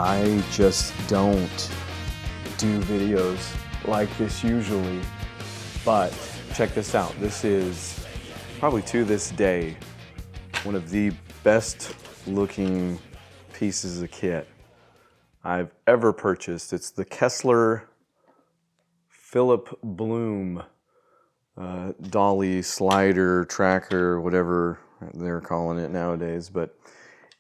I just don't do videos like this usually, but check this out. This is probably to this day one of the best looking pieces of kit I've ever purchased. It's the Kessler Philip Bloom dolly slider tracker, whatever they're calling it nowadays, but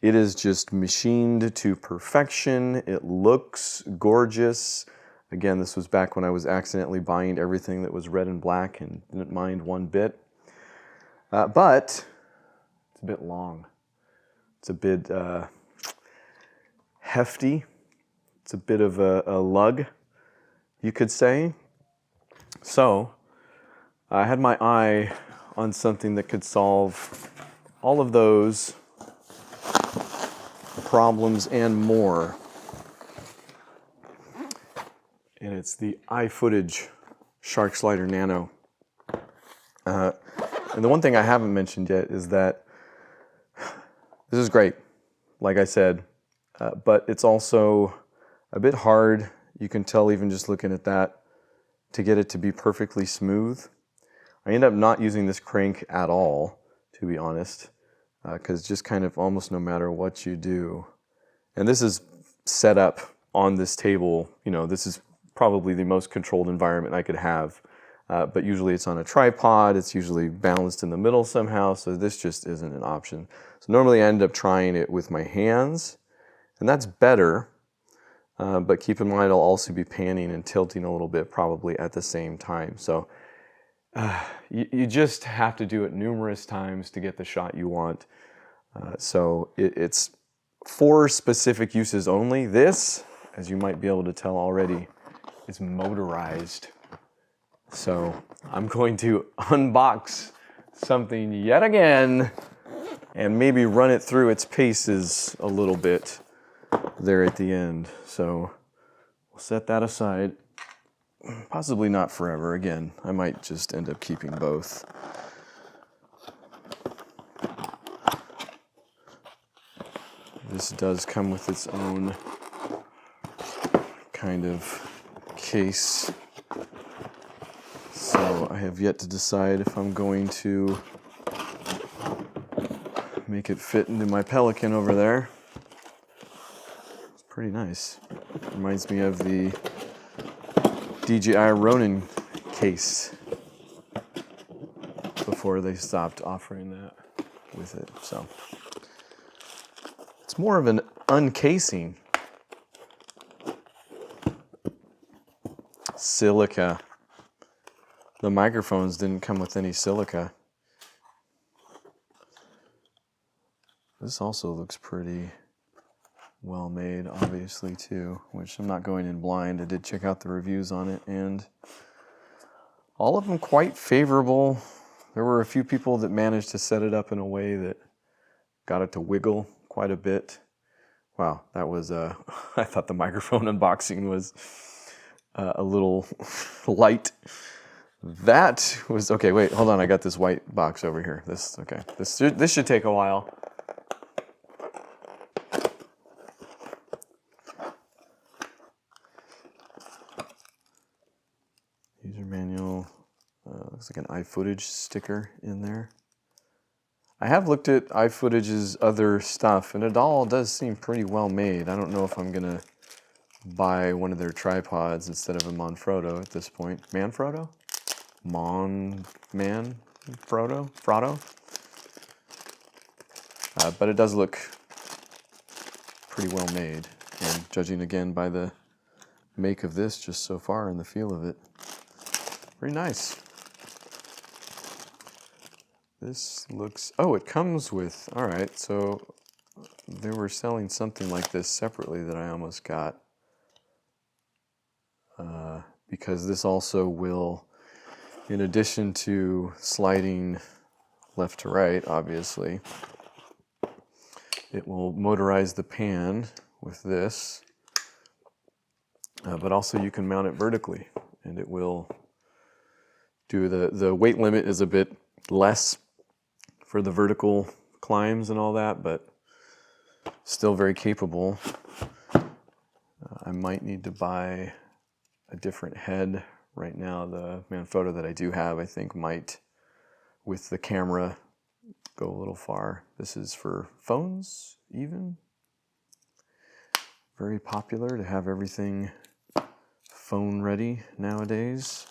it is just machined to perfection. It looks gorgeous. Again, this was back when I was accidentally buying everything that was red and black and didn't mind one bit. But it's a bit long. It's a bit hefty. It's a bit of a lug, you could say. So I had my eye on something that could solve all of those problems and more. And it's the iFootage Shark Slider Nano. And the one thing I haven't mentioned yet is that this is great, like I said, but it's also a bit hard. You can tell even just looking at that to get it to be perfectly smooth. I end up not using this crank at all, to be honest, because just kind of almost no matter what you do. And this is set up on this table. You know, this is probably the most controlled environment I could have. But usually it's on a tripod. It's usually balanced in the middle somehow. So this just isn't an option. So normally I end up trying it with my hands, and that's better. But keep in mind, I'll also be panning and tilting a little bit probably at the same time. So you just have to do it numerous times to get the shot you want. So it's for specific uses only. This, as you might be able to tell already, is motorized. So I'm going to unbox something yet again and maybe run it through its paces a little bit there at the end. So we'll set that aside. Possibly not forever. Again, I might just end up keeping both. This does come with its own kind of case. So I have yet to decide if I'm going to make it fit into my Pelican over there. It's pretty nice. Reminds me of the DJI Ronin case before they stopped offering that with it. So it's more of an uncasing. Silica. The microphones didn't come with any silica. This also looks pretty well made, obviously, too, which I'm not going in blind. I did check out the reviews on it, and all of them quite favorable. There were a few people that managed to set it up in a way that got it to wiggle quite a bit. Wow, that was, I thought the microphone unboxing was a little light. That was, okay, wait, hold on, I got this white box over here. This should take a while. User manual, looks like an iFootage sticker in there. I have looked at iFootage's other stuff, and it all does seem pretty well made. I don't know if I'm gonna buy one of their tripods instead of a Manfrotto at this point. Manfrotto? Frotto? But it does look pretty well made, and judging again by the make of this just so far and the feel of it, very nice. This looks, oh, it comes with, all right, so they were selling something like this separately that I almost got, because this also will, in addition to sliding left to right, obviously, it will motorize the pan with this, but also you can mount it vertically, and it will do the weight limit is a bit less for the vertical climbs and all that, but still very capable. I might need to buy a different head. Right now, the Manfrotto that I do have, I think might, with the camera, go a little far. This is for phones, even. Very popular to have everything phone ready nowadays.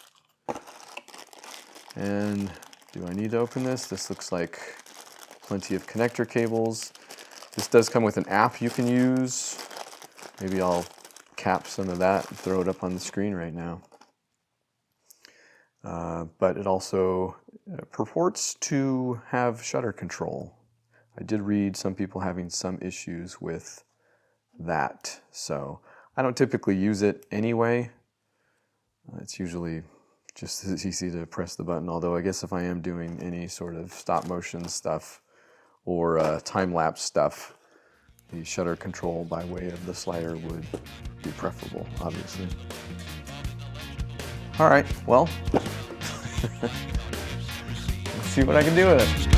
And do I need to open this? This looks like plenty of connector cables. This does come with an app you can use. Maybe I'll cap some of that and throw it up on the screen right now. But it also purports to have shutter control. I did read some people having some issues with that, so I don't typically use it anyway. It's usually just as easy to press the button, although I guess if I am doing any sort of stop motion stuff or time-lapse stuff, the shutter control by way of the slider would be preferable, obviously. All right, well, let's see what I can do with it.